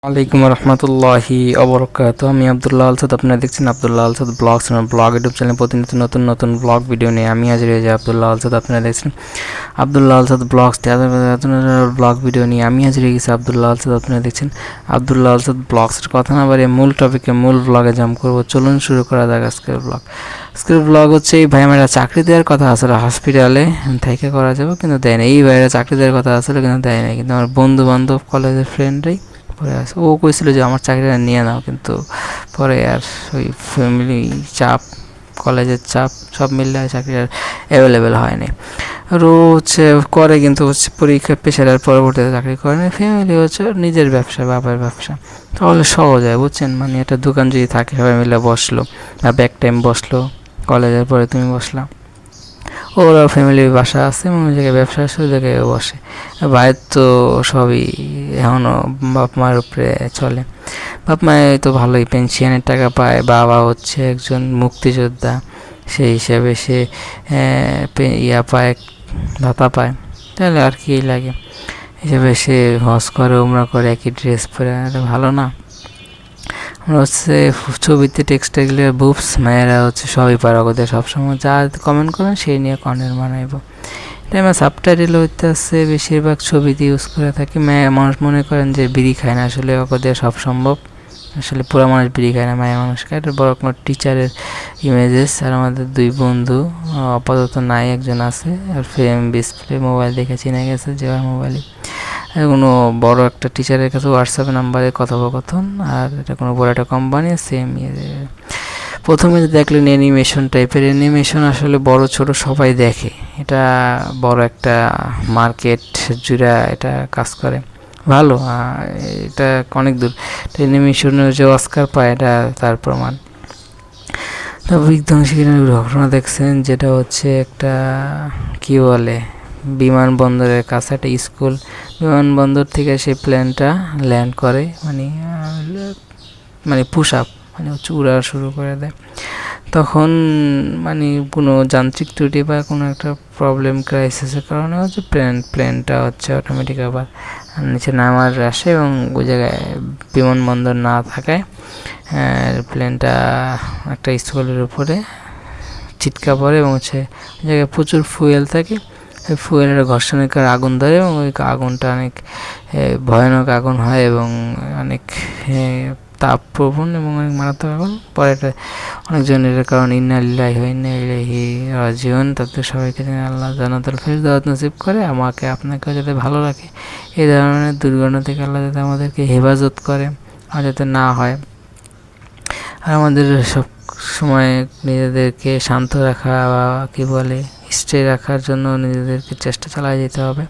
ওয়ালাইকুম রহমতুল্লাহি অবরকাত। আমি আবদুল্লাহ আলসাদ, আপনারা দেখছেন Abdullah Alsad blogs blog YouTube channel. প্রতিনিয়ত নতুন নতুন ব্লগ ভিডিও নিয়ে আমি হাজির হয়ে যাই আবদুল্লাহ আলসাদ। আপনারা দেখছেন Abdullah Alsad blogs blog video নিয়ে আমি হাজির হয়ে গেছি আবদুল্লাহ আলসাদ। আপনারা দেখছেন আবদুল্লাহ আলসাদ ব্লগসের কথা না বাড়িয়ে মূল টপিকে মূল ব্লগে জাম্প করবো। চলুন শুরু করা যাক আজকের ব্লগ। আজকের ব্লগ হচ্ছে এই ভাই আমার চাকরি দেওয়ার কথা আসলে হসপিটালে থেকে করা যাবে, কিন্তু দেয় না। এই ভাইয়েরা চাকরি দেওয়ার কথা আসলে কিন্তু দেয় না, কিন্তু আমার বন্ধু বান্ধব কলেজের ফ্রেন্ডরাই পরে আসে। ও কইছিল যে আমার চাকরিটা নিয়ে নাও, কিন্তু পরে আর ওই ফ্যামিলি চাপ, কলেজের চাপ সব মিললে চাকরি আর অ্যাভেলেবেল হয়নি। আর ও হচ্ছে করে, কিন্তু হচ্ছে পরীক্ষা প্রেশারের পরবর্তীতে চাকরি করে না। ফ্যামিলি হচ্ছে নিজের ব্যবসা, বাবার ব্যবসা, তাহলে সহজ হয় বুঝছেন। মানে একটা দোকান যদি থাকে সবাই মিলে বসলো, বা ব্যাক টাইম বসলো, কলেজের পরে তুমি বসলা, ওরা ফ্যামিলির বাসা আছে এবং ওই জায়গায় ব্যবসা আছে, ওই জায়গায় বসে। বাইরে তো সবই এখনও বাপ মায়ের উপরে চলে। বাপ মায়ে তো ভালোই পেনশনের টাকা পায়, বাবা হচ্ছে একজন মুক্তিযোদ্ধা, সেই হিসাবে সে পায়, ভাতা পায়, তাহলে আর কি লাগে। হিসাবে সে হজ করে, উমরা করে, একই ড্রেস পরে, ভালো না? আমরা হচ্ছে ছবিতে টেক্সটাইল বুবস মায়েরা হচ্ছে সবই পারে, ওদের সবসময় যা কমেন্ট করেন সেই নিয়ে কন্টেন্ট বানাইব। এটা আমার সাবটাইটেল হইতে আসছে, বেশিরভাগ ছবিতে ইউজ করে থাকে। মানুষ মনে করেন যে বিড়ি খায় না, আসলে ওদের সব সম্ভব। আসলে পুরো মানুষ বিড়ি খায় না, মায়া মানুষ খায়। এটা বড় কোনো টিচারের ইমেজেস। আর আমাদের দুই বন্ধু আপাতত নাই, একজন আছে আর ফ্রেম ডিসপ্লে মোবাইল দেখে চিনে গেছে যে ওর মোবাইলে কোনো বড় একটা টিচারের কাছে হোয়াটসঅ্যাপ নাম্বারে কথোপকথন। আর এটা কোনো বড় একটা কোম্পানি, সেম প্রথমে দেখলেন অ্যানিমেশন টাইপের। অ্যানিমেশন আসলে বড় ছোট সবাই দেখে, এটা বড় একটা মার্কেট জুড়ে এটা কাজ করে, ভালো। এটা অনেক দূর। অ্যানিমেশনের যে অস্কার পায় এটা তার প্রমাণ। তো বিধ্বংসীর ঘটনা দেখছেন, যেটা হচ্ছে একটা কি বলে বিমানবন্দরের কাছে একটা স্কুল, বিমানবন্দর থেকে সেই প্লেনটা ল্যান্ড করে, মানে পুশ আপ, মানে হচ্ছে উড়া শুরু করে দেয়। তখন মানে কোনো যান্ত্রিক ত্রুটি বা কোনো একটা প্রবলেম ক্রাইসিসের কারণে হচ্ছে প্লেনটা হচ্ছে অটোমেটিক আবার নিচে নামার আসে, এবং ওই জায়গায় বিমানবন্দর না থাকায় প্লেনটা একটা স্কুলের উপরে ছিটকা পড়ে, এবং হচ্ছে ওই জায়গায় প্রচুর ফুয়েল থাকে। ওই ফুয়েলের ঘর্ষণের কারণে আগুন ধরে, এবং ওই আগুনটা অনেক ভয়ানক আগুন হয়, এবং অনেক তাপপ্রবণ এবং অনেক মারাত্মক আগুন। পরে এটা অনেকজনের কারণ ইন্না লিল্লাহি ওয়া ইন্না ইলাইহি রাজিউন। তাদের সবাইকে যেন আল্লাহ জান্নাতুল ফেরদাউস নসিব করে, আমাকে আপনাকেও যাতে ভালো রাখে। এই ধরনের দুর্ঘটনা থেকে আল্লাহ যাতে আমাদেরকে হেফাজত করে আর যাতে না হয়। আর আমাদের সব সময় নিজেদেরকে শান্ত রাখা বা কী বলে স্থির রাখার জন্য নিজেদেরকে চেষ্টা চালিয়ে যেতে হবে।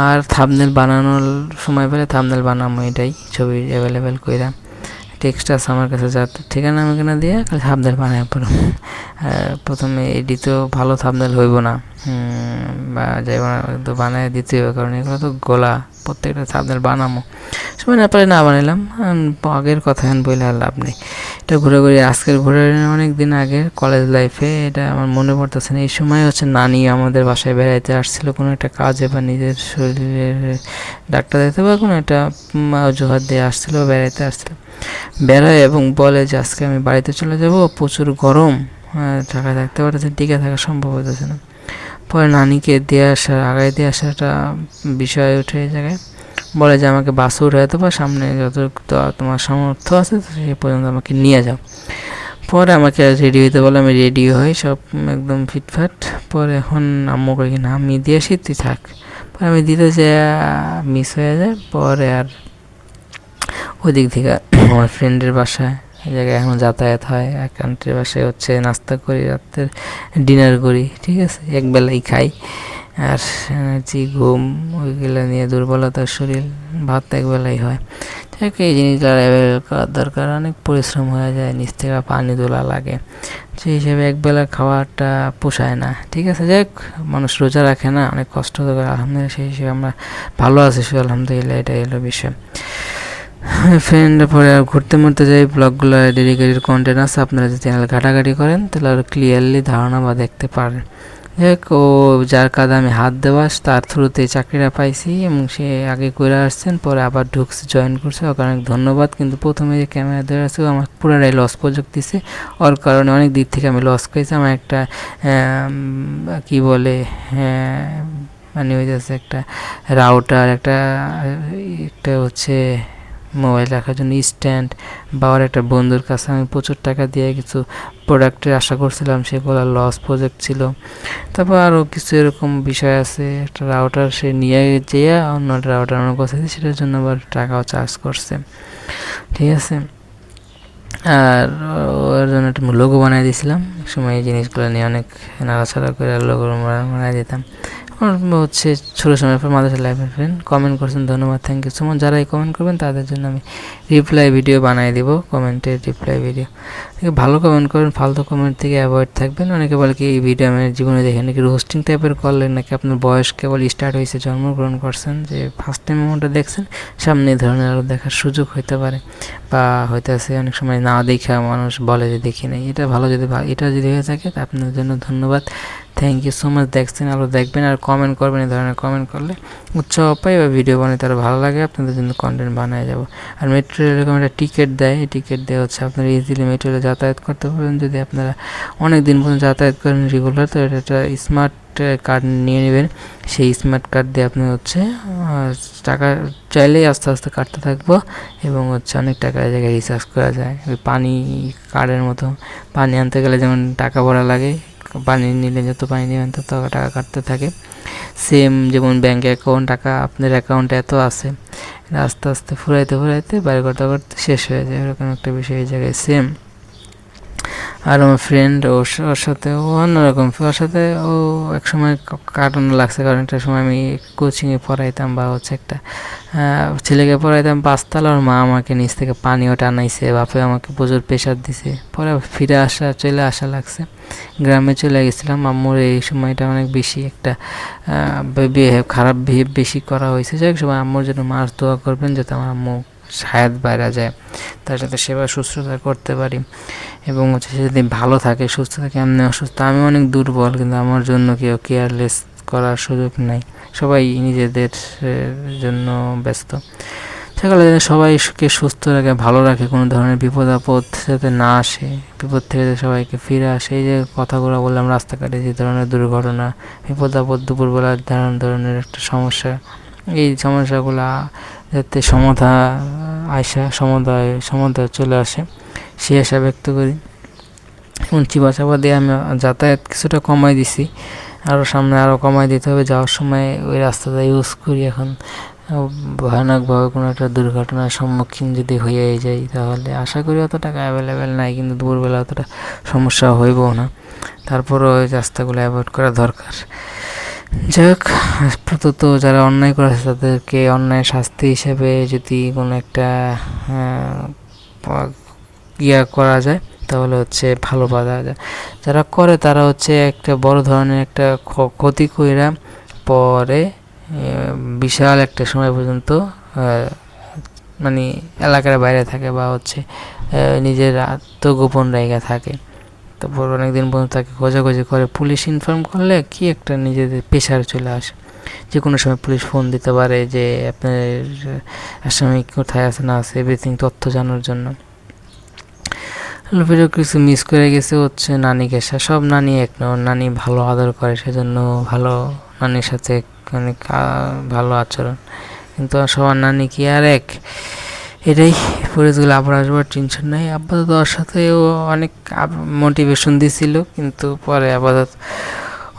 আর থাম্বনেল বানানোর সময় পেলে থাম্বনেল বানাবো, এটাই ছবি অ্যাভেলেবেল কইরা। টেক্সট আছে আমার কাছে, যার ঠিকানা আমাকে দিয়ে খালি থাম্বনেল বানায় পড়ো। প্রথমে এডিটও ভালো থাম্বনেল হইব না, বা যাইব না, তো বানায় দিতে হবে, কারণ এগুলো তো গোলা। প্রত্যেকটা থাম্বনেল বানাবো, সময় না পারে না বানাইলাম। আগের কথা এখন বলে আর লাভ নেই। এটা ঘুরে আজকের অনেক দিন আগের কলেজ লাইফে, এটা আমার মনে পড়তেছে না। এই সময় হচ্ছে নানি আমাদের বাসায় বেড়াইতে আসছিল কোনো একটা কাজে, বা নিজের শরীরের ডাক্তার দিতে, বা কোনো একটা অজুহাত দিয়ে আসছিল, বেড়াইতে আসছিল। বেড়ায় এবং বলে যে আজকে আমি বাড়িতে চলে যাব, প্রচুর গরম, ঢাকায় থাকতে পারতেছে, টিকে থাকা সম্ভব হতেছে না। পরে নানিকে দিয়ে আগায় দিয়ে আসা একটা বিষয় উঠে এই জায়গায়, বলে যে আমাকে বাসে উঠে যেতে পারে, সামনে যত তোমার সামর্থ্য আছে সেই পর্যন্ত আমাকে নিয়ে যাও। পরে আমাকে রেডি হইতে বলে, আমি রেডি হই সব একদম ফিটফাট। পরে এখন আম্মু কই কিনা আমি দিয়ে আসি, তুই থাক। পরে আমি দিতে যাই, মিস হয়ে যায়। পরে আর ওই দিক থেকে আমার ফ্রেন্ডের বাসায়, এই জায়গায় এখন যাতায়াত হয়। এক আন্টির বাসায় হচ্ছে নাস্তা করি, রাতের ডিনার করি, ঠিক আছে, একবেলাই খাই। আর এনার্জি ঘুম ওইগুলো নিয়ে দুর্বলতার শরীর, ভাত একবেলাই হয়। ঠিক এই জিনিসগুলো অ্যাভেলেবল করার দরকার। অনেক পরিশ্রম হয়ে যায়, নিচ থেকে পানি তোলা লাগে, সেই হিসেবে একবেলা খাওয়াটা পোষায় না। ঠিক আছে, যাই হোক, মানুষ রোজা রাখে না, অনেক কষ্ট করে, আলহামদুলিল্লাহ সেই হিসেবে আমরা ভালো আছি, আলহামদুলিল্লাহ। এটাই হলো বিষয়। ফ্রেন্ড পরে আর ঘুরতে মরতে যাই, ব্লগগুলো ডেডিকেটেড কন্টেন্ট আছে, আপনারা যদি চ্যানেল ঘাটাঘাটি করেন তাহলে আরও ক্লিয়ারলি ধারণা বা দেখতে পারেন। এক ও যার কাজে আমি হাত দেওয়া তার থ্রুতে চাকরিটা পাইছি এবং সে আগে করে আসছেন, পরে আবার ঢুকছে, জয়েন করছে, ওকে অনেক ধন্যবাদ। কিন্তু প্রথমে যে ক্যামেরা ধরে আছে আমার পুরাটাই লস প্রজেক্ট দিছে, ওর কারণে অনেক দিক থেকে আমি লস খাইছি। আমার একটা কি বলে মানে ওই যাচ্ছে একটা রাউটার, একটা একটা হচ্ছে মোবাইল রাখার জন্য স্ট্যান্ড, বা ওর একটা বন্ধুর কাছে আমি প্রচুর টাকা দিয়ে কিছু প্রোডাক্টের আশা করছিলাম, সেগুলো লস প্রজেক্ট ছিল। তারপর আরও কিছু এরকম বিষয় আছে, একটা রাউটার সে নিয়ে যেয়ে অন্য রাউটার আমার কাছে সেটার জন্য আবার টাকাও চার্জ করছে, ঠিক আছে। আর ওর জন্য একটা লোগো বানিয়ে দিয়েছিলাম, সময় এই জিনিসগুলো নিয়ে অনেক নাড়াচাড়া করে লোগো বানিয়ে দিতাম। হচ্ছে ছোটো সময়ের পর মাদ্রাসা লাইফের ফ্রেন্ড কমেন্ট করছেন, ধন্যবাদ, থ্যাংক ইউ সো মাচ। যারাই কমেন্ট করবেন তাদের জন্য আমি রিপ্লাই ভিডিও বানিয়ে দিব, কমেন্টের রিপ্লাই ভিডিও। ভালো কমেন্ট করবেন, ফালতু কমেন্ট থেকে অ্যাভয়েড থাকবেন। অনেকে বলে কি এই ভিডিও আমি জীবনে দেখেন নাকি রোস্টিং টাইপের করলেন, নাকি আপনার বয়স কেবল স্টার্ট হয়েছে, জন্মগ্রহণ করছেন, যে ফার্স্ট টাইম এমনটা দেখছেন, সামনে এই ধরনের আরও দেখার সুযোগ হইতে পারে, বা হইতেছে অনেক সময় না দেখা মানুষ বলে যে দেখি নাই। এটা ভালো, যদি এটা যদি হয়ে থাকে তা আপনাদের জন্য ধন্যবাদ, থ্যাংক ইউ সো মাচ। দেখছেন আরও দেখবেন আর কমেন্ট করবেন, এই ধরনের কমেন্ট করলে উৎসাহ পাই বা ভিডিও বানাতে আরও ভালো লাগে, আপনাদের জন্য কন্টেন্ট বানায় যাব। আর মেট্রো রেল এরকম একটা টিকিট দেয়, এই টিকিট দিয়ে হচ্ছে আপনারা ইজিলি মেট্রো রেলে যাতায়াত করতে পারবেন। যদি আপনারা অনেক দিন পর্যন্ত যাতায়াত করেন রেগুলার, তো এটা একটা স্মার্ট কার্ড নিয়ে নেবেন। সেই স্মার্ট কার্ড দিয়ে আপনি হচ্ছে টাকা চাইলেই আস্তে আস্তে কাটতে থাকবো, এবং হচ্ছে অনেক টাকা জায়গায় রিচার্জ করা যায়। ওই পানি কার্ডের মতো, পানি আনতে গেলে যেমন টাকা ভরা লাগে, পানি নিলে যত পানি নেবেন তত টাকা কাটতে থাকে। সেম যেমন ব্যাঙ্ক অ্যাকাউন্ট, টাকা আপনার অ্যাকাউন্টে এত আছে, আস্তে আস্তে ফুরাইতে ফুরাইতে বাইরে করতে করতে শেষ হয়ে যায়, এরকম একটা বিষয় এই জায়গায় সেম। আর আমার ফ্রেন্ড ওর সাথে ও অন্যরকম, ওর সাথে ও এক সময় কাটানো লাগছে, কারণ একটা সময় আমি কোচিংয়ে পড়াইতাম, বা হচ্ছে একটা ছেলেকে পড়াইতাম 5 তলা, ওর মা আমাকে নিচ থেকে পানিও টানাইছে, বাপে আমাকে প্রচুর প্রেশার দিছে, পরে ফিরে চলে আসা লাগছে। গ্রামে চলে গেছিলাম, আম্মুর এই সময়টা অনেক বেশি একটা খারাপ বিহেভ বেশি করা হয়েছে। যাই হোক, সময় আম্মুর জন্য মাস দোয়া করবেন যাতে আমার আম্মু হায়াত বাইরে যায়, তার সাথে সেবা শুশ্রূষা করতে পারি, এবং হচ্ছে সে যদি ভালো থাকে, সুস্থ থাকে। এমনি অসুস্থ, আমি অনেক দুর্বল, কিন্তু আমার জন্য কেউ কেয়ারলেস করার সুযোগ নাই, সবাই নিজেদের জন্য ব্যস্ত। সেগুলো যেন সবাইকে সুস্থ রাখে, ভালো রাখে, কোনো ধরনের বিপদ আপদ যাতে না আসে, বিপদ থেকে সবাইকে ফিরে আসে। এই যে কথাগুলো বললাম, রাস্তাঘাটে যে ধরনের দুর্ঘটনা, বিপদ আপদ, দুপুরবেলা ধরনের একটা সমস্যা, এই সমস্যাগুলো যাতে সমাধান চলে আসে, সে আশা ব্যক্ত করি। এবং চিবা চাপা দিয়ে আমি যাতায়াত কিছুটা কমাই দিছি, আরও সামনে আরও কমাই দিতে হবে। যাওয়ার সময় ওই রাস্তাটা ইউজ করি। এখন ভয়ানকভাবে কোনো একটা দুর্ঘটনার সম্মুখীন যদি হয়ে যায়, তাহলে আশা করি অত টাকা অ্যাভেলেবেল নাই, কিন্তু দুপুরবেলা অতটা সমস্যা হইবও না। তারপরও ওই রাস্তাগুলো অ্যাভয়েড করা দরকার। যাই হোক, আপাতত যারা অন্যায় করেছে তাদেরকে অন্যায় শাস্তি হিসেবে যদি কোনো একটা করা যায়, তাহলে হচ্ছে ভালো পাওয়া যায়। যারা করে তারা হচ্ছে একটা বড় ধরনের একটা ক্ষতি কইরা পরে বিশাল একটা সময় পর্যন্ত মানে এলাকার বাইরে থাকে, বা হচ্ছে নিজের আত্মগোপন জায়গা থাকে। তারপর অনেকদিন পর্যন্ত তাকে খোঁজাখুঁজি করে, পুলিশ ইনফর্ম করলে কি একটা নিজেদের প্রেশার চলে আসে, যে কোনো সময় পুলিশ ফোন দিতে পারে যে আপনার আসামি কোথায় আছে না আছে, এভরিথিং তথ্য জানার জন্য। ভিডিও কিছু মিস করে গেছে হচ্ছে নানিকে, সব নানি এক না, নানি ভালো আদর করে, সেজন্য ভালো নানির সাথে অনেক ভালো আচরণ, কিন্তু সবার নানি কি আর এক, এটাই পরিস্থিতিগুলো আবার আসবার টেনশন নাই। আপাতত ওর সাথেও অনেক মোটিভেশন দিছিল, কিন্তু পরে আপাতত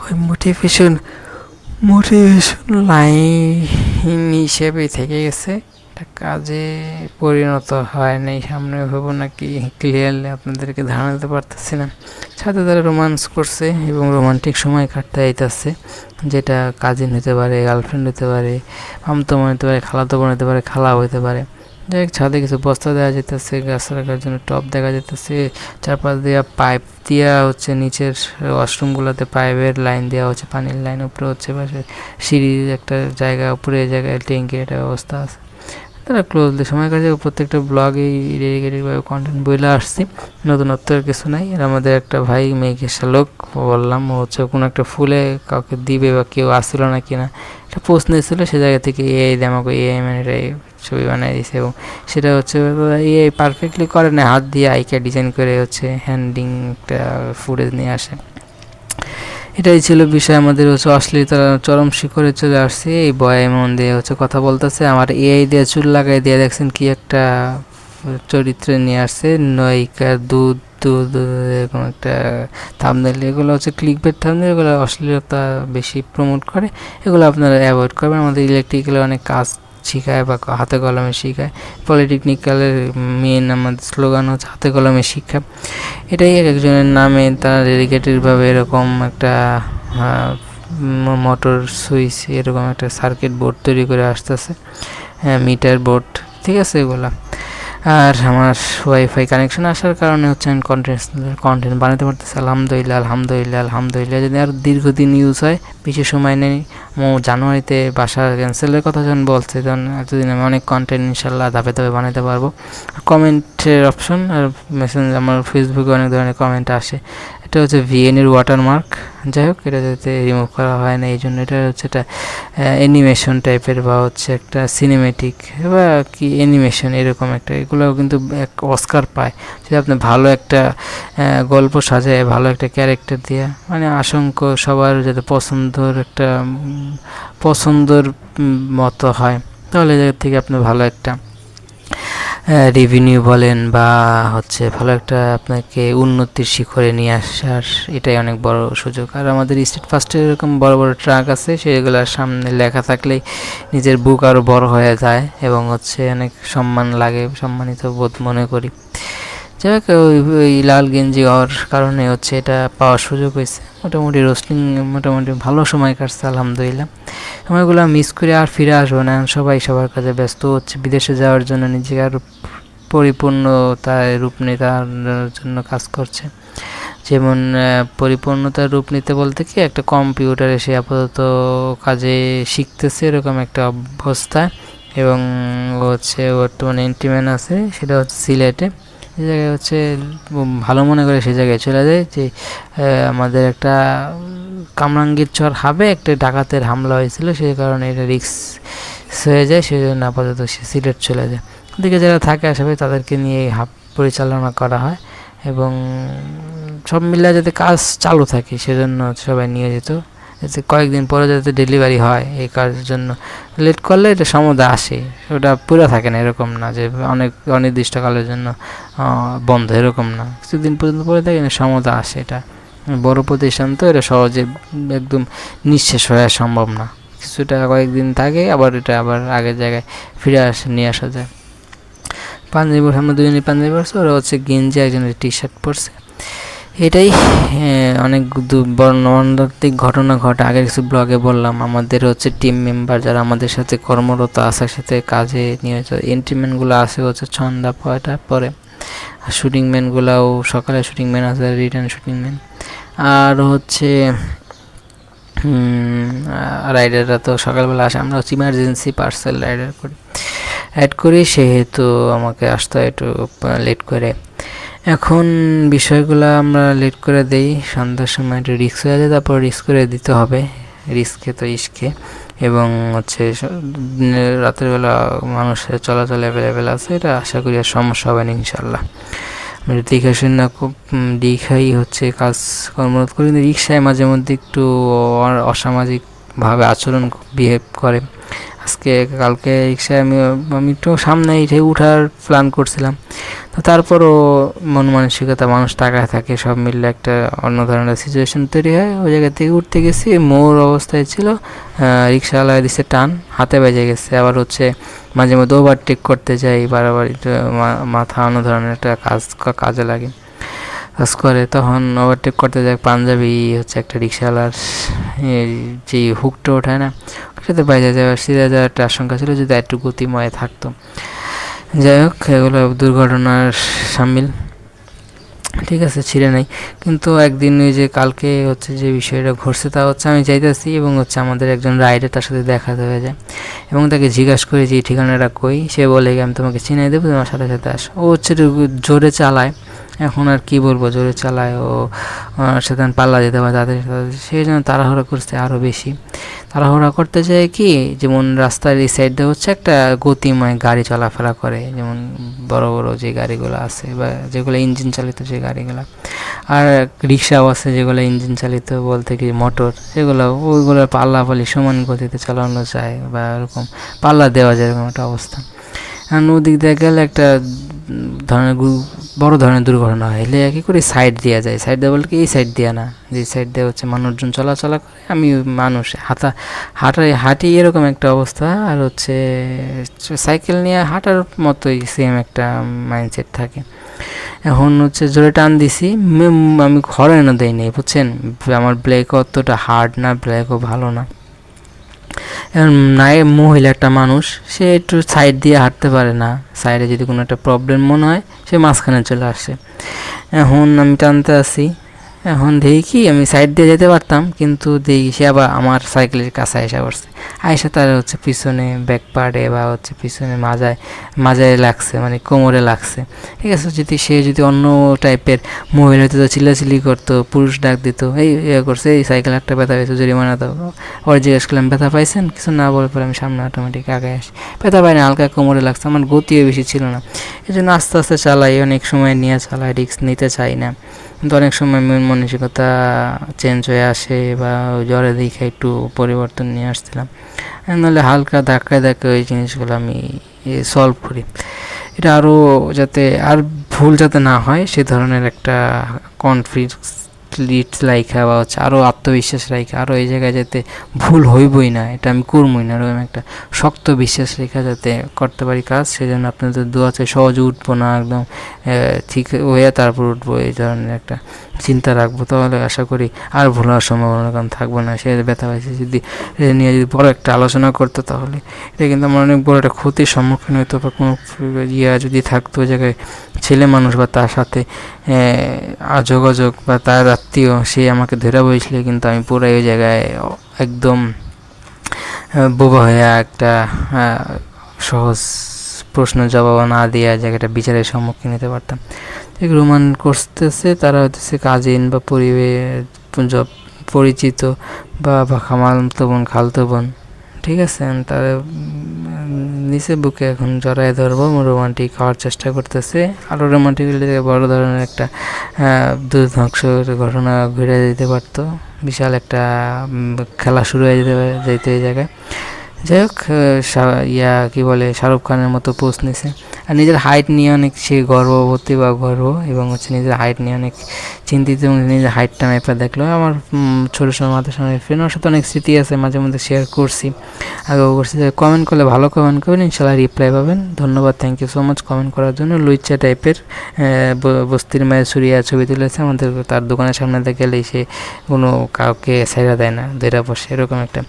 ওই মোটিভেশন লাইন হিসেবেই থেকে গেছে, একটা কাজে পরিণত হয় নাই। সামনে হবো নাকি ক্লিয়ারলি আপনাদেরকে ধারণা দিতে পারতেছি না। সাথে তারা রোমান্স করছে এবং রোমান্টিক সময় কাটতে আইতেছে, যেটা কাজিন হতে পারে, গার্লফ্রেন্ড হতে পারে, মামতো বোন হতে পারে, খালাতো বোন হতে পারে, খালাও হতে পারে। যাই ছাদে কিছু বস্তা দেওয়া যেতেছে, গাছ রাখার জন্য টব দেখা যেতেছে, চারপাশ দিয়ে পাইপ দিয়া হচ্ছে নিচের ওয়াশরুমগুলোতে পাইপের লাইন দেওয়া হচ্ছে, পানির লাইন, উপরে হচ্ছে পাশে সিঁড়ির একটা জায়গা, উপরে জায়গায় ট্যাঙ্কির একটা ব্যবস্থা আছে। তারা ক্লোজলি সময় কাটে। প্রত্যেকটা ব্লগেই ডেডিকেটেডভাবে কন্টেন্ট বইলে আসছি, নতুনত্বের কিছু নাই। আর আমাদের একটা ভাই মেয়েকে লোক বললাম, ও হচ্ছে কোনো একটা ফুলে কাউকে দিবে বা কেউ আসছিল না কিনা একটা প্রশ্ন এসেছিল, সে জায়গা থেকে এআই দিয়ে আমাকে এআই মানে ছবি বানিয়ে দিয়েছে। এবং সেটা হচ্ছে এআই পারফেক্টলি করে না, হাত দিয়ে আইকা ডিজাইন করে হচ্ছে হ্যান্ডিং একটা ফুটেজ নিয়ে আসে। এটাই ছিল বিষয়। আমাদের হচ্ছে অশ্লীলতা চরম শিখরে চলে আসছে। এই বয় মন দিয়ে হচ্ছে কথা বলতেছে, আমার এআই দিয়ে চুল লাগাই দিয়ে দেখছেন কি একটা চরিত্রে নিয়ে আসছে, নয়িকা দুধ দুধ এরকম একটা থাম্বনেল। এগুলো হচ্ছে ক্লিকবেট থাম্বনেল, এগুলো অশ্লীলতা বেশি প্রমোট করে, এগুলো আপনারা অ্যাভয়েড করবেন। আমাদের ইলেকট্রিক্যালে অনেক কাজ শিখায় বা হাতে কলমে শিখায়। পলিটেকনিক্যালের মেন আমাদের স্লোগান হচ্ছে হাতে কলমে শিক্ষা। এটাই এক একজনের নামে তারা ডেডিকেটেডভাবে এরকম একটা মোটর সুইচ এরকম একটা সার্কিট বোর্ড তৈরি করে আসতেছে, মিটার বোর্ড, ঠিক আছে এগুলো। আর আমার ওয়াইফাই কানেকশন আসার কারণে হচ্ছে আমি কন্টেন্ট বানাতে পারতেছি। আলহামদুলিল্লাহ আলহামদুলিল্লাহ আলহামদুলিল্লাহ। যদি আর দীর্ঘদিন ইউজ হয়, বেশি সময় নেই, জানুয়ারিতে বাসা ক্যান্সেলের কথা যখন বলছে, তখন এতদিন আমি অনেক কন্টেন্ট ইনশাল্লাহ ধাপে ধাপে বানাতে পারবো। কমেন্টের অপশন আর মেসেঞ্জ, আমার ফেসবুকে অনেক ধরনের কমেন্ট আসে। এটা হচ্ছে ভিএনের ওয়াটারমার্ক, যাই হোক এটা যাতে রিমুভ করা হয় না, এই জন্য এটা হচ্ছে একটা অ্যানিমেশন টাইপের বা হচ্ছে একটা সিনেমেটিক বা কি অ্যানিমেশন এরকম একটা, এগুলোও কিন্তু এক অস্কার পায় যদি আপনি ভালো একটা গল্প সাজায়, ভালো একটা ক্যারেক্টার দিয়ে, মানে অসংখ্য সবার যাতে পছন্দর মতো হয়, তাহলে জায়গা থেকে আপনি ভালো একটা রেভিনিউ বলেন বা হচ্ছে ভালো একটা আপনাকে উন্নতির শিখরে নিয়ে আসার, এটাই অনেক বড় সুযোগ। আর আমাদের স্ট্রিট ফাস্টের এরকম বড় বড় ট্রাক আছে, সেগুলোর সামনে লেখা থাকলেই নিজের বুক আরও বড় হয়ে যায় এবং হচ্ছে অনেক সম্মান লাগে, সম্মানিত বোধ মনে করি। যাই হোক, ওই লাল গেঞ্জি হওয়ার কারণে হচ্ছে এটা পাওয়ার সুযোগ হয়েছে। মোটামুটি রোস্টিং মোটামুটি ভালো সময় কাটছে আলহামদুলিল্লাহ। সময়গুলো মিস করে আর ফিরে আসবো না, সবাই সবার কাজে ব্যস্ত হচ্ছে, বিদেশে যাওয়ার জন্য নিজেকে আরও পরিপূর্ণতায় রূপ নেওয়ার জন্য কাজ করছে। যেমন পরিপূর্ণতার রূপ নিতে বলতে কি, একটা কম্পিউটারে সে আপাতত কাজে শিখতেছে এরকম একটা অবস্থা। এবং হচ্ছে বর্তমানে এন্ট্রিম্যান আছে, সেটা হচ্ছে সিলেটে। যে জায়গায় হচ্ছে ভালো মনে করে সে জায়গায় চলে যায় যে আমাদের একটা কামরাঙ্গীর চর হাবে একটা ডাকাতের হামলা হয়েছিল, সেই কারণে এটা রিস্ক হয়ে যায়, সেই জন্য আপাতত সে সিলেট চলে যায়। ওদিকে যারা থাকে আশেপাশে তাদেরকে নিয়ে হাব পরিচালনা করা হয় এবং সব মিলে যাতে কাজ চালু থাকে সেজন্য সবাই নিয়োজিত, যাতে কয়েকদিন পরে যাতে ডেলিভারি হয়। এই কাজের জন্য লেট করলে এটা সমুদা আসে, ওটা পুরো থাকে না, এরকম না যে অনেক অনির্দিষ্টকালের জন্য বন্ধ, এরকম না, কিছুদিন পর্যন্ত পরে থাকে না, সমুদা আসে। এটা বড় প্রতিষ্ঠান তো, এটা সহজে একদম নিঃশেষ হওয়া সম্ভব না, কিছুটা কয়েকদিন থাকে, আবার এটা আবার আগের জায়গায় ফিরে নিয়ে আসা যায়। পাঞ্জাবি আমরা দুজনে পাঞ্জাবি পরছে, ওরা হচ্ছে গেঞ্জি, একজনের টি শার্ট পরছে। এটাই অনেক বর্ণনাত্মক ঘটনা ঘটে। আগের কিছু ব্লগে বললাম, আমাদের হচ্ছে টিম মেম্বার যারা আমাদের সাথে কর্মরত আসার সাথে কাজে নিয়োজিত, এন্ট্রিম্যানগুলো আসে হচ্ছে সন্ধ্যা পরে, আর শুটিং ম্যানগুলাও সকালে শুটিং ম্যান আছে, রিটার্ন শুটিং ম্যান। আর হচ্ছে রাইডাররা তো সকালবেলা আসে, আমরা হচ্ছে ইমার্জেন্সি পার্সেল অ্যাড করি, সেহেতু আমাকে আসতে হয় একটু লেট করে। এখন বিষয়গুলো আমরা লেট করে দেই, সন্ধ্যার সময় একটু রিস্ক হয়ে যায়, তারপর রিস্ক করে দিতে হবে, রিস্কে তো ইস্কে। এবং হচ্ছে রাতের বেলা মানুষের চলাচল অ্যাভেলেবেল আছে, এটা আশা করি আর সমস্যা হবে না ইনশাল্লাহ। আমি দীঘা খুব দীঘাই হচ্ছে কাজ কর্মরত করি, কিন্তু রিক্সায় মাঝে মধ্যে একটু অসামাজিকভাবে আচরণ বিহেভ করে। কালকে রিক্সায় আমি একটু সামনে উঠার প্ল্যান করছিলাম, তো তারপরও মন মানসিকতা, মানুষ তাকায় থাকে, সব মিললে একটা অন্য ধরনের সিচুয়েশন তৈরি হয়। ওই জায়গা থেকে উঠতে গেছি, মোর অবস্থায় ছিল, রিক্সাওয়ালা দিচ্ছে টান, হাতে বেজে গেছে। আবার হচ্ছে মাঝে মধ্যে ওভারটেক করতে যাই, বারবার মাথা অন্য ধরনের একটা কাজে লাগে, কাজ করে, তখন ওভারটেক করতে যায়, পাঞ্জাবি হচ্ছে একটা রিক্সাওয়ালার যে হুকটা ওঠায় না, ওর সাথে বাইরে যাওয়ার সিধা যাওয়ার একটা আশঙ্কা ছিল যদি একটু গতিময় থাকতো। যাই হোক, এগুলো দুর্ঘটনার সামিল। ঠিক আছে, ছিঁড়ে নাই। কিন্তু একদিন ওই যে কালকে হচ্ছে যে বিষয়টা ঘটছে তা হচ্ছে আমি যাইতেছি এবং হচ্ছে আমাদের একজন রাইডার তার সাথে দেখা হয়ে যায় এবং তাকে জিজ্ঞাসা করি যে এই ঠিকানাটা কই। সে বলে আমি তোমাকে চিনাই দেবো, তোমার সাথে সাথে আসো। ও হচ্ছে জোরে চালায়, এখন আর কি বলবো, জোরে চালায় ও, সেখানে পাল্লা দিতে পারে তাদের সাথে। সেই জন্য তাড়াহুড়া করছে আরও বেশি। তাড়াহুড়া করতে যায় কি, যেমন রাস্তার এই সাইড দিয়ে হচ্ছে একটা গতিময় গাড়ি চলাফেরা করে, যেমন বড় বড় যে গাড়িগুলো আছে বা যেগুলো ইঞ্জিন চালিত যে গাড়িগুলো, আর রিক্সাও আছে যেগুলো ইঞ্জিন চালিত বলতে কি মোটর, সেগুলো ওইগুলোর পাল্লাপাল্লি সমান গতিতে চালানো যায় বা এরকম পাল্লা দেওয়া যায়, এরকম একটা অবস্থা। আর ওদিক দিয়ে গেলে একটা ধরনের বড় ধরনের দুর্ঘটনা হয়, এলে কী করে সাইড দেওয়া যায়, সাইড দেওয়া বলতে কি এই সাইড দেওয়া না, যে সাইড দিয়ে হচ্ছে মানুষজন চলাচলা করে, আমি মানুষ হাঁটি এরকম একটা অবস্থা। আর হচ্ছে সাইকেল নিয়ে হাঁটার মতোই সেম একটা মাইন্ডসেট থাকে। এখন হচ্ছে জোরে টান দিছি, আমি হর্নও দেই নাই, বুঝছেন। আমার ব্রেকও অতটা হার্ড না, ব্রেকও ভালো না। এখন নাই মহিলা একটা মানুষ, সে একটু সাইড দিয়ে হাঁটতে পারে না, সাইডে যদি কোনো একটা প্রবলেম মনে হয় সে মাঝখানে চলে আসে। এখন আমি টানতে আসি, এখন দেখি আমি সাইড দিয়ে যেতে পারতাম, কিন্তু দেখি সে আবার আমার সাইকেলের কাছে এসে পড়ছে। আইসা তার হচ্ছে পিছনে ব্যাক পার্টে বা হচ্ছে পিছনে মাজায় লাগছে, মানে কোমরে লাগছে। ঠিক আছে, সে যদি অন্য টাইপের মহিলা হতো, চিল্লাচিল্লি করতো, পুরুষ ডাক দিত, এই করছে, এই সাইকেল একটা ব্যথা পেয়েছে, জরিমানা দাও। ওর জিজ্ঞেস করলাম ব্যথা পাইছেন, কিছু না বলে পরে আমি সামনে অটোমেটিক আগে আসি। ব্যথা পাইনি, হালকা কোমরে লাগছে, আমার গতিও বেশি ছিল না, এই জন্য আস্তে আস্তে চালাই, অনেক সময় নিয়ে চালাই, রিস্ক নিতে চাই না। কিন্তু অনেক সময় মন মানসিকতা চেঞ্জ হয়ে আসে বা জ্বরে দেখে একটু পরিবর্তন নিয়ে আসছিলাম, নাহলে হালকা ধাক্কায় ওই জিনিসগুলো আমি সলভ করি। এটা আরও যাতে আর ভুল যাতে না হয় সে ধরনের একটা কনফিডেন্স রাইখা বা হচ্ছে আরও আত্মবিশ্বাস রাইখা, আরও এই জায়গায় যাতে ভুল হইবই না, এটা আমি করবই না, এরকম একটা শক্ত বিশ্বাস রেখা যাতে করতে পারি কাজ। সেই জন্য আপনাদের দোয়া চাই, সহজে উঠবো না, একদম ঠিক হয়ে তারপর উঠবো, এই ধরনের একটা চিন্তা রাখবো। তাহলে আশা করি আর ভুল হওয়ার সম্ভাবনা কারণ থাকবো না। সে ব্যথা পাইছে যদি নিয়ে যদি বড় একটা আলোচনা করতো, তাহলে এটা কিন্তু আমার অনেক বড় একটা ক্ষতির সম্মুখীন হতো, বা কোনো যদি থাকতো ওই জায়গায় ছেলে মানুষ বা তার সাথে যোগাযোগ বা তার আত্মীয়, সে আমাকে ধরে বসলে কিন্তু আমি পুরো ওই জায়গায় একদম বোবা হয়ে একটা সহজ প্রশ্ন জবাব না দিয়ে জায়গাটা বিচারের সম্মুখীন হতে পারতাম। রোমান করতেছে তারা হচ্ছে কাজিন বা পরিচিত বা খামালতো বোন, খালতো বোন, ঠিক আছে। তারা নিচে বুকে এখন জড়ায় ধরবো, রোমান্টিক হওয়ার চেষ্টা করতেছে। আরও রোমান্টিক বড় ধরনের একটা দুর্ধংসের ঘটনা ঘুরে যেতে পারতো, বিশাল একটা খেলা শুরু হয়ে যেতে এই জায়গায়। যাই হোক, কি বলে, শাহরুখ খানের মতো পোস্ট নিছে। আর নিজের হাইট নিয়ে অনেক সে গর্ববতী বা গর্ব, এবং হচ্ছে নিজের হাইট নিয়ে অনেক চিন্তিত, এবং নিজের হাইটটা মেপে দেখলো। আমার ছোটো সময় মাথার সামনে ফ্রেন্ড, ওর সাথে অনেক স্মৃতি আছে, মাঝে মধ্যে শেয়ার করছি, আগেও করছি। কমেন্ট করলে ভালো কমেন্ট করবেন, ইনশাল্লাহ রিপ্লাই পাবেন। ধন্যবাদ, thank you so much comment করার জন্য। লুইচা টাইপের বস্তির মায়ের ছুরিয়া ছবি তুলেছে, আমাদের তার দোকানের সামনে দিয়ে গেলেই সে কোনো কাউকে সাইরা দেয় না, ধৈরা বসে, এরকম একটা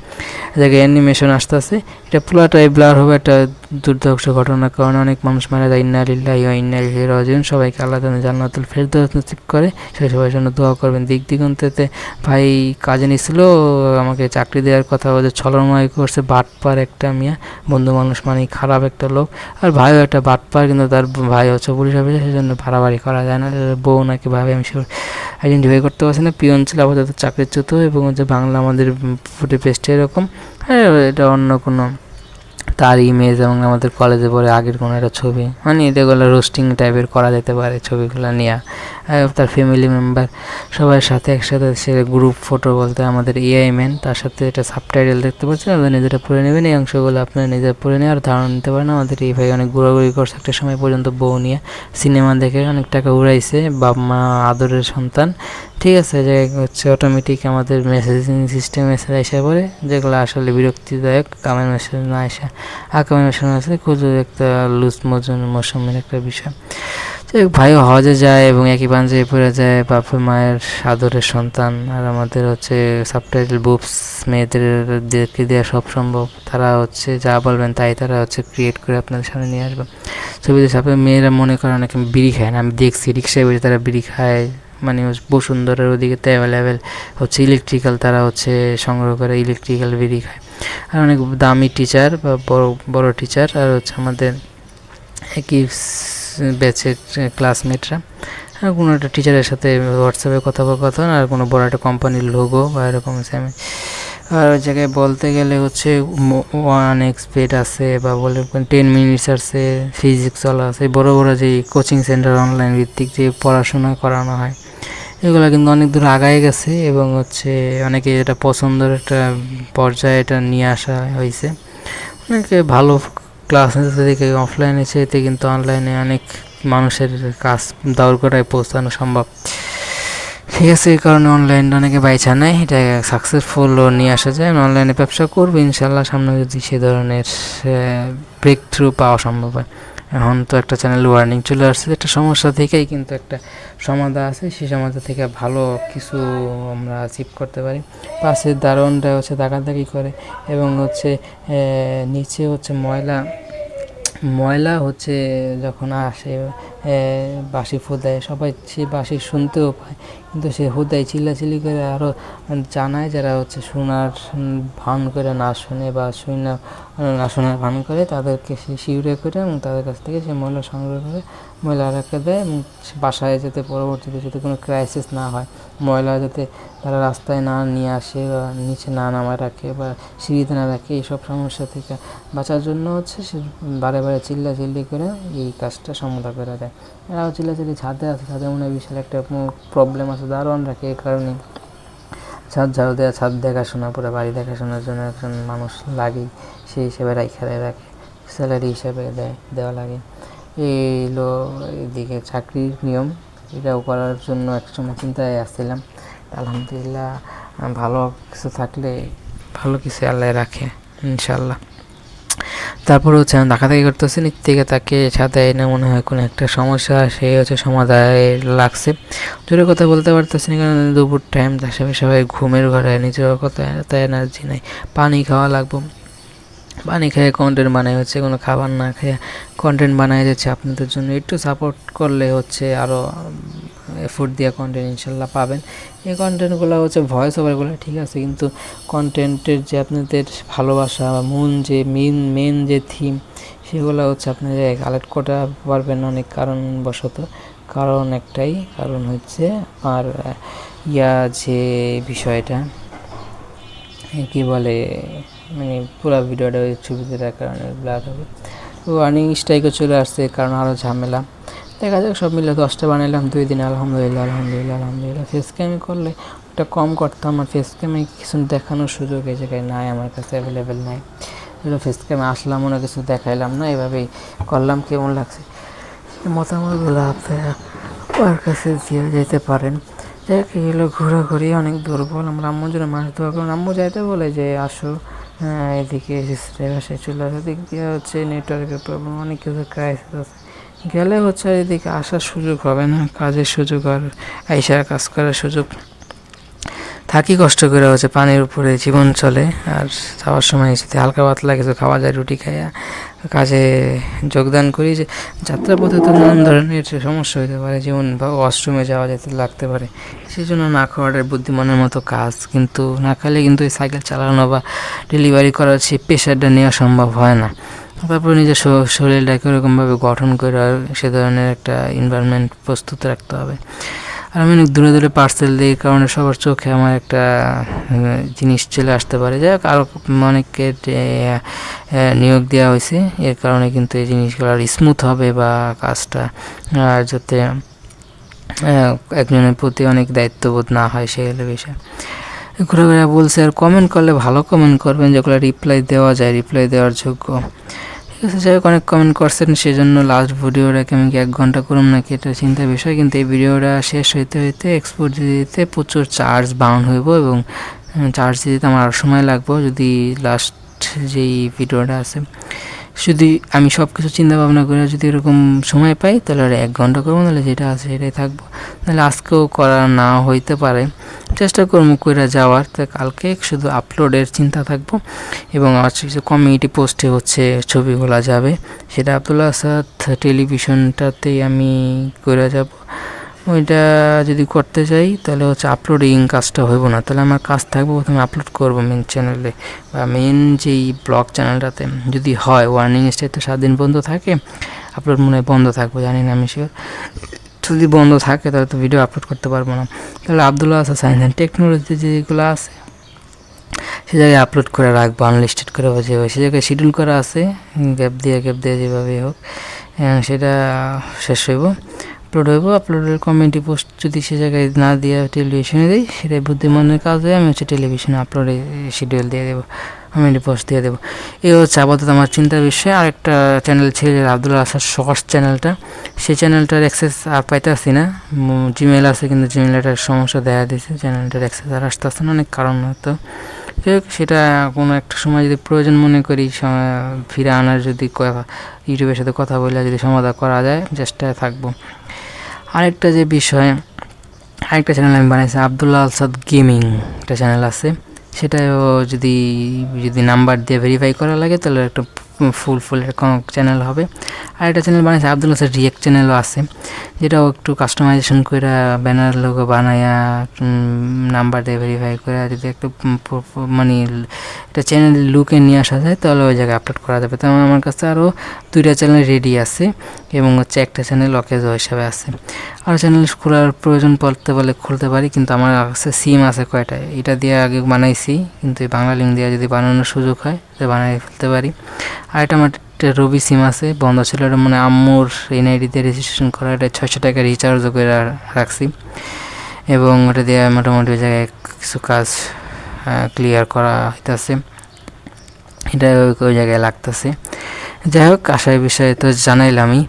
জায়গায় অ্যানিমেশন আসতেছে। এটা পুরাটাই ব্লার হবে, একটা দুর্ধর্ষ ঘটনার কারণে অনেক মানুষ মারা যায়। ইন্না লিল্লাহি ওয়া ইন্না ইলাইহি রাজিউন। সবাইকে আল্লাহ তাআলা জান্নাতুল ফেরদৌস নসিব করে, সেই সবার জন্য দোয়া করবেন। দিক দিগন্তেতে ভাই কাজে নিছিল, আমাকে চাকরি দেওয়ার কথা বলে ছলনাময় করছে, বাটপার একটা মিয়া, বন্ধু মানুষ মানে খারাপ একটা লোক। আর ভাইও একটা বাটপার, কিন্তু তার ভাই হচ্ছে পুলিশ অফিসার, সেই জন্য ভাড়াবাড়ি করা যায় না। বউ নাকি ভাবে, আমি সে আইডেন্টিফাই করতে পারছি না। পিয়ন ছিল আপাতত চাকরিচ্যুত, এবং হচ্ছে বাংলা আমাদের ফুটে পেস্টে এরকম। হ্যাঁ, এটা অন্য কোনো তার ইমেজ, এবং আমাদের কলেজে পড়ে আগের কোনো একটা ছবি, মানে এটাগুলো রোস্টিং টাইপের করা যেতে পারে ছবিগুলো নিয়ে। তার ফ্যামিলি মেম্বার সবার সাথে একসাথে সে গ্রুপ ফটো বলতে আমাদের এআই ম্যান, তার সাথে এটা সাবটাইটেল দেখতে পাচ্ছেন, আপনারা নিজেরা পড়ে নেবেন। এই অংশগুলো আপনারা নিজেরা পড়ে নেওয়ার ধারণা নিতে পারেন। আমাদের এই ভাই অনেক ঘোরাঘুরি করছে একটা সময় পর্যন্ত, বউ নিয়ে সিনেমা দেখে অনেক টাকা উড়াইছে, বাপ মা আদরের সন্তান, ঠিক আছে। যে হচ্ছে অটোমেটিক আমাদের মেসেজিং সিস্টেম মেসেজ আসা পড়ে, যেগুলো আসলে বিরক্তিদায়ক, কামের মেসেজ না আসা, আকামের মেসেজ আসে খুব একটা লুজ মৌসুমের একটা বিষয়। এক ভাইও হজে যায় এবং একই পাঞ্জাবি পরে যায়, বাপ মায়ের আদরের সন্তান। আর আমাদের হচ্ছে সাবটাইটেল বুবস মেয়েদেরকে দেওয়া সব সম্ভব, তারা হচ্ছে যা বলবেন তাই তারা হচ্ছে ক্রিয়েট করে আপনাদের সামনে নিয়ে আসবে। ছবিতে সাথে মেয়েরা মনে করে অনেকে বিড়ি খায় না, আমি দেখছি রিক্সায় বসে তারা বিড়ি খায়, মানে বসুন্ধরার ওদিকে তো অ্যাভেলেবেল হচ্ছে ইলেকট্রিক্যাল, তারা হচ্ছে সংগ্রহ করে ইলেকট্রিক্যাল বিড়ি খায়। আর অনেক দামি টিচার বা বড় বড় টিচার আর হচ্ছে আমাদের একই ব্যাচের ক্লাসমেটরা কোনো একটা টিচারের সাথে হোয়াটসঅ্যাপে কথোপকথন, আর কোনো বড় একটা কোম্পানির লোগো বা এরকম সেম। আর ওই জায়গায় বলতে গেলে হচ্ছে 1x বেড আছে, বা বলে 10 মিনিটস আছে, ফিজিক্স চলা আছে, বড় বড় যে কোচিং সেন্টার অনলাইন ভিত্তিক যে পড়াশোনা করানো হয়, এগুলো কিন্তু অনেক দূর আগায় গেছে এবং হচ্ছে অনেকে এটা পছন্দের একটা পর্যায়ে এটা নিয়ে আসা হয়েছে। অনেকে ভালো ক্লাস নিতে দেখে অফলাইনে চেয়েতে কিন্তু অনলাইনে অনেক মানুষের কাজ দৌড় করায় পৌঁছানো সম্ভব। ঠিক আছে, এই কারণে অনলাইন অনেকে বাইছা নেয়, এটা সাকসেসফুলও নিয়ে আসা যায়। অনলাইনে ব্যবসা করবো ইনশাল্লাহ সামনে যদি সে ধরনের ব্রেক থ্রু পাওয়া সম্ভব হয়। এখন তো একটা চ্যানেল ওয়ার্নিং চলে আসছে, একটা সমস্যা থেকেই কিন্তু একটা সমাধান আছে, সেই সমাধান থেকে ভালো কিছু আমরা অ্যাচিভ করতে পারি। পাশের দারোয়ানটা হচ্ছে দাগাদাগি করে এবং হচ্ছে নিচে হচ্ছে ময়লা হচ্ছে যখন আসে বাঁশি ফোদায়, সবাই সে বাঁশি শুনতেও পায়, কিন্তু সে হুদায় চিল্লাচিল্লি করে আরও জানায় যারা হচ্ছে শোনার ভান করে না শুনে বা না শোনার ভান করে, তাদেরকে সে শিউরে করে এবং তাদের কাছ থেকে সে ময়লা সংগ্রহ করে ময়লা রেখে দেয় এবং বাসায় যাতে পরবর্তীতে যাতে কোনো ক্রাইসিস না হয়, ময়লা যাতে তারা রাস্তায় না নিয়ে আসে বা নিচে না নামায় রাখে বা সিঁড়িতে না রাখে, এইসব সমস্যা থেকে বাঁচার জন্য হচ্ছে সে বারে বারে চিল্লাচিল্লি করে এই কাজটা সমাধা করে দেয়। এরাও চিল্লাচিল্লি ছাদে আছে, ছাদে মনে হয় বিশাল একটা প্রবলেম আছে, দারোয়ান রাখে, এই কারণে ছাদ ঝাড়ু দেওয়া, ছাদ দেখাশোনা, পুরো বাড়ি দেখাশোনার জন্য একজন মানুষ লাগেই, সেই হিসেবে রাখে, স্যালারি হিসেবে দেওয়া লাগে। এই হলো এদিকে চাকরির নিয়ম, এটাও করার জন্য একসময় চিন্তায় আসছিলাম। আলহামদুলিল্লাহ ভালো কিছু থাকলে ভালো কিছু আল্লাহ রাখে ইনশাল্লাহ। তারপর হচ্ছে আমি ধাক্কাধাক্কি করতেছি, নিচ থেকে তাকে সাথে এনে মনে হয় কোনো একটা সমস্যা সে হচ্ছে সমাধানে লাগছে। জোরে কথা বলতে পারতেছি না কারণ দুপুর টাইম, তার সাথে সবাই ঘুমের ঘরে, নিজের কথা তাই এনার্জি নাই, পানি খাওয়া লাগবে। পানি খেয়ে কন্টেন্ট বানাই হচ্ছে, কোনো খাবার না খেয়ে কন্টেন্ট বানাই যাচ্ছে আপনাদের জন্য। একটু সাপোর্ট করলে হচ্ছে আরও এফোর্ট দিয়ে কন্টেন্ট ইনশাল্লাহ পাবেন। এই কন্টেন্টগুলো হচ্ছে ভয়েস ওভারগুলো ঠিক আছে, কিন্তু কন্টেন্টের যে আপনাদের ভালোবাসা বা মেন যে থিম, সেগুলো হচ্ছে আপনারা কালেক্ট করতে পারবেন অনেক কারণবশত। কারণ একটাই, কারণ হচ্ছে আর যে বিষয়টা কী বলে, মানে পুরো ভিডিওটা ওই ছবিতে দেখার কারণে ব্লার হবে। তো আর্নিং স্ট্রাইকও চলে আসছে, কারণ আরও ঝামেলা। দেখা যাক, সব মিলে 10টা বানাইলাম 2 দিন, আলহামদুলিল্লাহ। ফেস ক্যামে করলে ওটা কম করতাম, আর ফেস ক্যামে কিছু দেখানোর সুযোগ এই জায়গায় নাই, আমার কাছে অ্যাভেলেবেল নাই। ফেস ক্যামে আসলাম, মনে কিছু দেখাইলাম না, এভাবেই করলাম। কেমন লাগছে মতামতগুলো আপনারা ওর কাছে দিয়ে যেতে পারেন। দেখ এগুলো ঘোরাঘুরি অনেক দুর্বল, আমরা আম্মুর জন্য মাছ ধোয়া করুন, আম্মু যাইতে বলে যে আসো এদিকে এসে চলে আসে, দিক দিয়ে হচ্ছে নেটওয়ার্কের প্রবলেম, অনেক কিছু ক্রাইসিস আছে, গেলে হচ্ছে আর এদিকে আসার সুযোগ হবে না, কাজের সুযোগ আর আইসার কাজ করার সুযোগ। থাকি কষ্ট করে হচ্ছে, পানির উপরে জীবন চলে, আর যাওয়ার সময় যদি হালকা পাতলা কিছু খাওয়া যায়, রুটি খাইয়া কাজে যোগদান করি। যে যাত্রাপথে তো নানান ধরনের সমস্যা হতে পারে, যেমন বা ওয়াশরুমে যাওয়া যেতে লাগতে পারে, সেই জন্য না খাওয়াটাই বুদ্ধিমানের মতো কাজ। কিন্তু না খেলে কিন্তু এই সাইকেল চালানো বা ডেলিভারি করার সেই প্রেশারটা নেওয়া সম্ভব হয় না। তারপরে নিজের শরীরটাকে ওরকমভাবে গঠন করে সে ধরনের একটা এনভায়রনমেন্ট প্রস্তুত রাখতে হবে। আর আমি অনেক দূরে দূরে পার্সেল দিই, এই কারণে সবার চোখে আমার একটা জিনিস চলে আসতে পারে। যাই হোক, আরও অনেককে নিয়োগ দেওয়া হয়েছে, এর কারণে কিন্তু এই জিনিসগুলো আর স্মুথ হবে বা কাজটা যাতে একজনের প্রতি অনেক দায়িত্ববোধ না হয়, সেই হলো বিষয়। ঘুরে ঘুরে বলছে, আর কমেন্ট করলে ভালো কমেন্ট করবেন, যেগুলো রিপ্লাই দেওয়া যায়, রিপ্লাই দেওয়ার যোগ্য। ঠিক আছে, যাই হোক, অনেক কমেন্ট করছেন, সেই জন্য লাস্ট ভিডিওটাকে আমি 1 ঘন্টা করুন নাকি এটা চিন্তার বিষয়। কিন্তু এই ভিডিওটা শেষ হইতে এক্সপোর্ট দিতে প্রচুর চার্জ বাউন্ড হইব এবং চার্জ দিতে আমার আরও সময় লাগবে। যদি লাস্ট যেই ভিডিওটা আছে যদি আমি সব কিছু চিন্তা ভাবনা করে যদি এরকম সময় পাই তাহলে আর 1 ঘন্টা করবো, নাহলে যেটা আছে সেটাই থাকবো। নাহলে আজকেও করা না হইতে পারে, চেষ্টা করবো করে যাওয়ার। তো কালকে শুধু আপলোডের চিন্তা থাকবো এবং আর কিছু কমিউনিটি পোস্টে হচ্ছে ছবিগুলো যাবে, সেটা আব্দুল্লাহ আসাদ টেলিভিশনটাতেই আমি করে যাব। ওইটা যদি করতে চাই তাহলে হচ্ছে আপলোডিং কাজটা হইব না, তাহলে আমার কাজ থাকবে প্রথমে আপলোড করবো মেন চ্যানেলে বা মেন যেই ব্লগ চ্যানেলটাতে। যদি হয় ওয়ার্নিং স্টে তো 7 দিন বন্ধ থাকে, আপলোড মনে হয় বন্ধ থাকবে, জানি না আমি শিওর। যদি বন্ধ থাকে তাহলে তো ভিডিও আপলোড করতে পারবো না। তাহলে আব্দুল্লাহ আসাদ সায়েন্স অ্যান্ড টেকনোলজিতে যেগুলো আছে সে জায়গায় আপলোড করে রাখবো, আনলিস্টেড করে যেভাবে সে জায়গায় শিডিউল করা আছে, গ্যাপ দিয়ে যেভাবে হোক সেটা শেষ হইব, আপলোড হইব। আপলোডের কমিউনিটি পোস্ট যদি সে জায়গায় না দিয়ে টেলিভিশনে দিই, সেটাই বুদ্ধিমানের কাজ হয়ে আমি হচ্ছে টেলিভিশনে আপলোডে শিডিউল দিয়ে দেবো, কমিউনিটি পোস্ট দিয়ে দেবো। এই হচ্ছে আপাতত আমার চিন্তার বিষয়। আরেকটা চ্যানেল ছিল আব্দুল্লাহ আসাদ শর্টস চ্যানেলটা, সেই চ্যানেলটার অ্যাক্সেস আর পাইতেছি না। জিমেল আছে কিন্তু জিমেলটার সমস্যা দেখা দিয়েছে, চ্যানেলটার অ্যাক্সেস আর আসতেছে না, অনেক কারণ হতো। সেটা কোনো একটা সময় যদি প্রয়োজন মনে করি ফিরে আনার, যদি ইউটিউবের সাথে কথা বলে যদি সমাধান করা যায় চেষ্টায় থাকবো। আরেকটা যে বিষয়, আরেকটা চ্যানেল আমি বানাইছি আব্দুল্লাহ আসাদ গেমিং, একটা চ্যানেল আছে, সেটাও যদি নাম্বার দিয়ে ভেরিফাই করা লাগে তাহলে একটা ফুল এরকম চ্যানেল হবে। আর একটা চ্যানেল বানাইছে আব্দুল্লাহ আসাদ রিয়েক্ট চ্যানেলও আছে, যেটাও একটু কাস্টমাইজেশন করে ব্যানার লোগো বানায়া নাম্বার দিয়ে ভেরিফাই করে যদি একটু মানে এটা চ্যানেল লুকে নিয়ে আসা যায় তাহলে ওই জায়গায় আপলোড করা যাবে। তো আমার কাছে আরও 2টা চ্যানেল রেডি আছে এবং হচ্ছে একটা চ্যানেল অকেজ হিসাবে আছে। আর চ্যানেল খোলার প্রয়োজন পড়তে বলে খুলতে পারি, কিন্তু আমার কাছে সিম আছে কয়টা, এটা দিয়ে আগে বানাইছি, কিন্তু এই বাংলা লিঙ্ক দিয়ে যদি বানানোর সুযোগ হয় তাহলে বানাই ফেলতে পারি। আর এটা আমার রবি সিম আছে, বন্ধ ছিল, এটা মানে আম্মুর এনআইডিতে রেজিস্ট্রেশন করা, এটা 600 টাকা রিচার্জও করে রাখছি এবং ওটা দিয়ে মোটামুটি ওই জায়গায় কিছু কাজ ক্লিয়ার করা হইতেছে, এটা ওই জায়গায় লাগতেছে। যাই হোক, আশায় বিষয়ে তো জানাইলামই,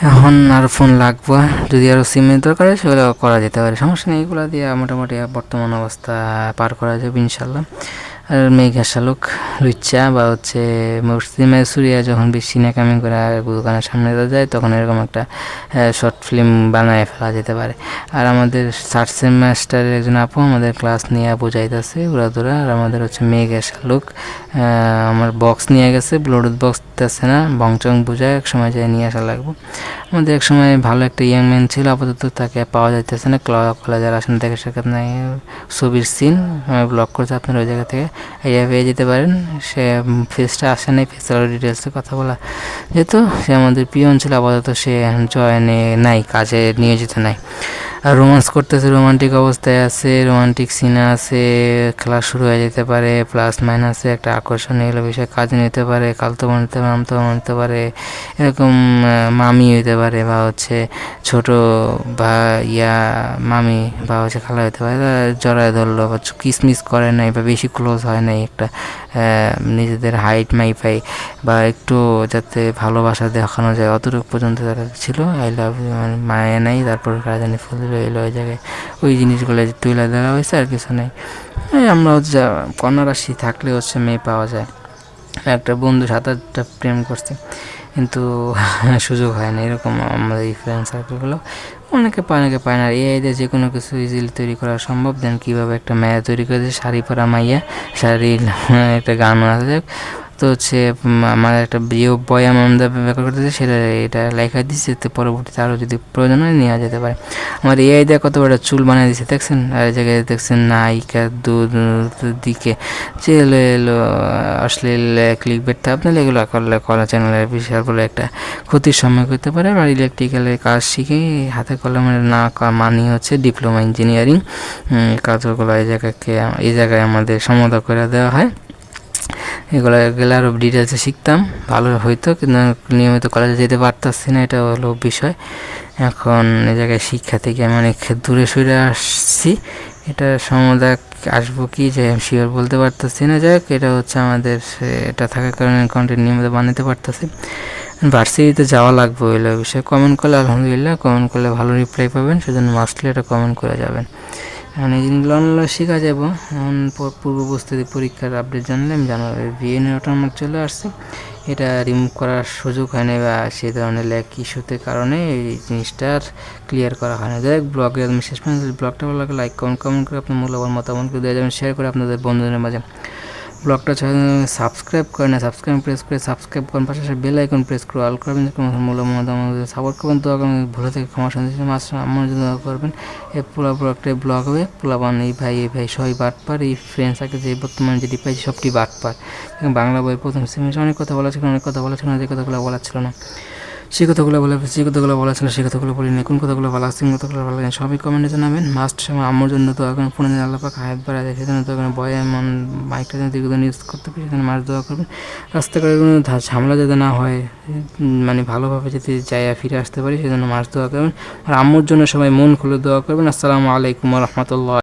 এখন আরও ফোন লাগবো, যদি আরও সিমের দরকার হয় সেগুলো করা যেতে পারে, সমস্যা নেই। এগুলো দিয়ে মোটামুটি বর্তমান অবস্থা পার করা যাবে ইনশাল্লাহ। আর মেঘা শালুক লুচ্চা বা হচ্ছে মসজিমে সুরিয়া যখন বেশি নাকামি করে দোকানের সামনে যায় তখন এরকম একটা শর্ট ফিল্ম বানায় ফেলা যেতে পারে। আর আমাদের 3rd সেমেস্টারের একজন আপু আমাদের ক্লাস নিয়ে বুঝাইতেছে ওরা, আর আমাদের হচ্ছে মেঘা শালুক আমার বক্স নিয়ে গেছে, ব্লুটুথ বক্স দিতেছে না, বংচং বুঝায় এক সময় যাই নিয়ে আসা লাগবো। আমাদের এক সময় ভালো একটা ইয়াং ম্যান ছিল, আপাতত তাকে পাওয়া যাইতেছে না, কলেজের আসেন থেকে সেখানে নাই, ছবির সিন ব্লক করছে, আপনারা ওই জায়গা থেকে আইডিয়া পেয়ে যেতে পারেন। সে ফেসটা আসে নাই, ফেসের ডিটেলসে কথা বলা, যেহেতু সে আমাদের পিয়ন ছিল, আপাতত সে জয়েনে নাই, কাজে নিয়োজিত নাই। আর রোমান্স করতেছে, রোমান্টিক অবস্থায় আছে, রোমান্টিক সিনে আছে, খেলা শুরু হয়ে যেতে পারে, প্লাস মাইনাসে একটা আকর্ষণ এগুলো বিষয়ে কাজে নিতে পারে, কালতো নিতে পারে, আমতো নিতে পারে, এরকম মামি হইতে পারে বা হচ্ছে ছোট বা মামি বা হচ্ছে খালা হইতে পারে, জড়ায় ধরলো বা কিসমিস করে নাই বা বেশি ক্লোজ হয় নাই, একটা নিজেদের হাইট মাইফাই বা একটু যাতে ভালোবাসা দেখানো যায় অতটুকু পর্যন্ত তারা ছিল, আই লাভ মানে মায়া নাই, তারপর রাজধানী ফুল এলো ওই জায়গায়, ওই জিনিসগুলো তুলে দেওয়া হয়েছে, আর কিছু নেই। আমরা হচ্ছে কন্যা রাশি থাকলে হচ্ছে মেয়ে পাওয়া যায়। একটা বন্ধু 7-8টা প্রেম করছে কিন্তু সুযোগ হয় না, এরকম আমাদের এই ফ্রেন্ড সার্কেলগুলো অনেকে পায় না। এই যে কোনো কিছু ইজিলি তৈরি করা সম্ভব, দেন কীভাবে একটা মায়া তৈরি করেছে, শাড়ি পরা মাইয়া, শাড়ির একটা গানও আছে, তো হচ্ছে আমার একটা বয়াম আমরা ব্যবহার করতেছি, সেটা এটা লেখা দিচ্ছে, তো পরবর্তীতে আরও যদি প্রয়োজন হয় নেওয়া যেতে পারে। আমার এই দিয়ে কত বড় চুল বানিয়ে দিচ্ছে দেখছেন, আর এই জায়গায় দেখছেন নায়িকা দিকে চেলে এলো অশ্লীল ক্লিক বেটতে, আপনার এগুলো করলে কলা চ্যানেলের বিশাল বলে একটা ক্ষতির সম্মুখ হতে পারে। আর ইলেকট্রিক্যালের কাজ শিখে হাতে কলমের না মানি হচ্ছে ডিপ্লোমা ইঞ্জিনিয়ারিং কাজগুলো এই জায়গায় আমাদের সমাধান করে দেওয়া হয়। এগুলো গেলে আরও ডিটেলসে শিখতাম, ভালো হইতো, কিন্তু নিয়মিত কলেজে যেতে পারতাছি না, এটা হলো বিষয়। এখন এই জায়গায় শিক্ষা থেকে আমি অনেক দূরে সরে আসছি, এটা সমাধান আসবো কি যে শিওর বলতে পারতেছি না। যাই হোক, এটা হচ্ছে আমাদের এটা থাকার কারণে কন্টেন্ট নিয়মিত বানাতে পারতেছি। ভার্সিটিতে যাওয়া লাগবে ওইগুলো বিষয়ে কমেন্ট করলে আলহামদুলিল্লাহ, কমেন্ট করলে ভালো রিপ্লাই পাবেন, সেজন্য মাস্টলি এটা কমেন্ট করে যাবেন। এখন এই জিনিসগুলো অনলাইন শেখা যাবো। এখন পূর্ব প্রস্তুতি পরীক্ষার আপডেট জানলে আমি জানাবো। ভিএনএ ওটা আমার চলে আসছে, এটা রিমুভ করার সুযোগ হয় না বা সেই ধরনের ল্যাগ ইস্যুতে কারণে এই জিনিসটার ক্লিয়ার করা হয় না। যাই হোক, ব্লগে আমি শেষ পর্যন্ত ব্লগটা ভালো লাগে লাইক কমেন্ট করে আপনার মূল্যবান মতামত দেওয়া যাবেন, শেয়ার করে আপনাদের বন্ধুদের মাঝে। ব্লগটা সাবস্ক্রাইব করেন না, সাবস্ক্রাইব প্রেস করে সাবস্ক্রাইব করেন, পাশাপাশি বেল আইকন প্রেস করে অল করবেন, মূল্যবান সাপোর্ট করবেন। তো আমি ভুলে থেকে ক্ষমা সুন্দর মাস্টার আমার জন্য দোয়া করবেন। এই পুরো একটা ব্লগ হবে পোলাবান এই ভাই সবাই বাটপার, এই ফ্রেন্ডসকে যে বর্তমানে যেটি পাইছি সবটি বাটপার। বাংলা বইয়ের প্রথম সেমিস্টার অনেক কথা বলা ছিল, অনেক কথা বলা ছিল না, যে কথাগুলো বলা ছিল না সেই কথাগুলো বলা ছিল, সেই কথাগুলো বলিনি। কোন কথাগুলো ভালো লাগছে, কোন কথাগুলো ভালো লাগে সবই কমেন্টে জানাবেন। মাস্ট সময় আম্মুর জন্য দোয়া করেন, পুরো দিন আল্লাহ পাক হায়াত বাড়ায় দেয় সেজন্য দোয়া করেন। বয় এমন মাইকটা যেন দীর্ঘদিন ইউজ করতে পারি সেজন্য মাস্ট দোয়া করবেন। রাস্তাঘাটে কোনো ঝামেলা যাতে না হয়, মানে ভালোভাবে যদি যাই ফিরে আসতে পারি সেজন্য মাস্ট দোয়া করবেন। আর আম্মুর জন্য সবাই মন খুলে দোয়া করবেন। আসসালামু আলাইকুম ওয়া রাহমাতুল্লাহ।